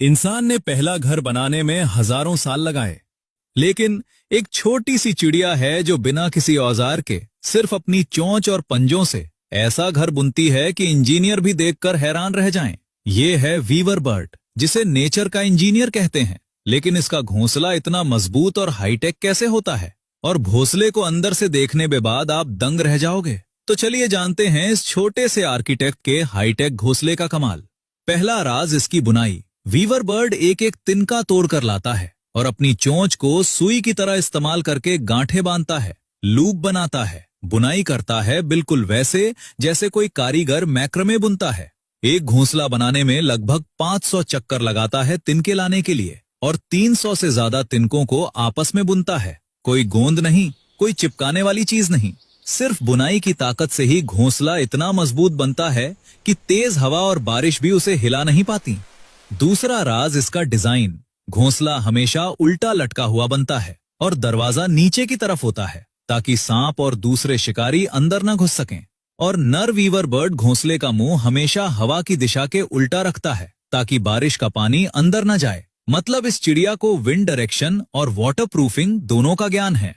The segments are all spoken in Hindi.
इंसान ने पहला घर बनाने में हजारों साल लगाए, लेकिन एक छोटी सी चिड़िया है जो बिना किसी औजार के सिर्फ अपनी चोंच और पंजों से ऐसा घर बुनती है कि इंजीनियर भी देखकर हैरान रह जाएं। ये है वीवर बर्ड, जिसे नेचर का इंजीनियर कहते हैं। लेकिन इसका घोंसला इतना मजबूत और हाईटेक कैसे होता है, और घोंसले को अंदर से देखने के बाद आप दंग रह जाओगे। तो चलिए जानते हैं इस छोटे से आर्किटेक्ट के हाईटेक घोंसले का कमाल। पहला राज इसकी बुनाई। वीवर बर्ड एक एक तिनका तोड़ कर लाता है और अपनी चोंच को सुई की तरह इस्तेमाल करके गांठें बांधता है, लूप बनाता है, बुनाई करता है, बिल्कुल वैसे जैसे कोई कारीगर मैक्रमे बुनता है। एक घोंसला बनाने में लगभग 500 चक्कर लगाता है तिनके लाने के लिए, और 300 से ज्यादा तिनकों को आपस में बुनता है। कोई गोंद नहीं, कोई चिपकाने वाली चीज नहीं, सिर्फ बुनाई की ताकत से ही घोंसला इतना मजबूत बनता है कि तेज हवा और बारिश भी उसे हिला नहीं पाती। दूसरा राज इसका डिजाइन। घोंसला हमेशा उल्टा लटका हुआ बनता है और दरवाजा नीचे की तरफ होता है, ताकि सांप और दूसरे शिकारी अंदर न घुस सकें। और नर वीवर बर्ड घोंसले का मुंह हमेशा हवा की दिशा के उल्टा रखता है, ताकि बारिश का पानी अंदर न जाए। मतलब इस चिड़िया को विंड डायरेक्शन और वाटर प्रूफिंग दोनों का ज्ञान है।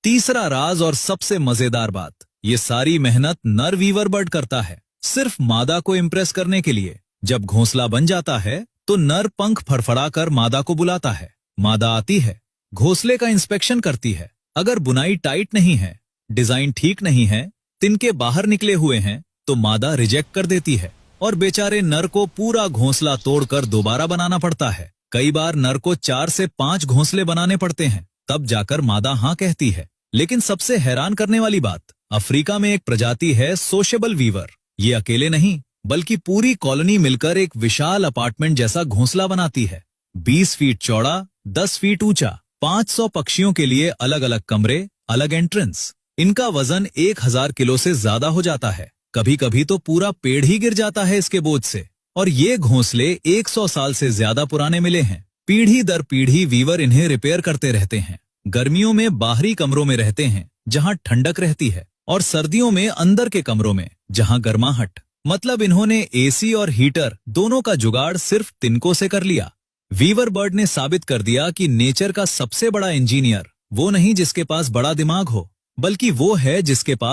तीसरा राज और सबसे मजेदार बात, ये सारी मेहनत नर वीवर बर्ड करता है, सिर्फ मादा को इम्प्रेस करने के लिए। जब घोंसला बन जाता है तो नर पंख फड़फड़ाकर मादा को बुलाता है। मादा आती है, घोंसले का इंस्पेक्शन करती है। अगर बुनाई टाइट नहीं है, डिजाइन ठीक नहीं है, तिनके बाहर निकले हुए हैं, तो मादा रिजेक्ट कर देती है और बेचारे नर को पूरा घोंसला तोड़कर दोबारा बनाना पड़ता है। कई बार नर को 4 से 5 घोंसले बनाने पड़ते हैं, तब जाकर मादा हाँ कहती है। लेकिन सबसे हैरान करने वाली बात, अफ्रीका में एक प्रजाति है सोशेबल वीवर। ये अकेले नहीं, बल्कि पूरी कॉलोनी मिलकर एक विशाल अपार्टमेंट जैसा घोंसला बनाती है। 20 फीट चौड़ा, 10 फीट ऊंचा, 500 पक्षियों के लिए अलग अलग कमरे, अलग एंट्रेंस। इनका वजन 1000 किलो से ज्यादा हो जाता है। कभी कभी तो पूरा पेड़ ही गिर जाता है इसके बोझ से। और ये घोंसले 100 साल से ज्यादा पुराने मिले हैं। पीढ़ी दर पीढ़ी वीवर इन्हें रिपेयर करते रहते हैं। गर्मियों में बाहरी कमरों में रहते हैं, जहां ठंडक रहती है, और सर्दियों में अंदर के कमरों में, जहां गर्माहट। मतलब इन्होंने एसी और हीटर दोनों का जुगाड़ सिर्फ तिनकों से कर लिया। वीवर बर्ड ने साबित कर दिया कि नेचर का सबसे बड़ा इंजीनियर वो नहीं जिसके पास बड़ा दिमाग हो, बल्कि वो है जिसके पास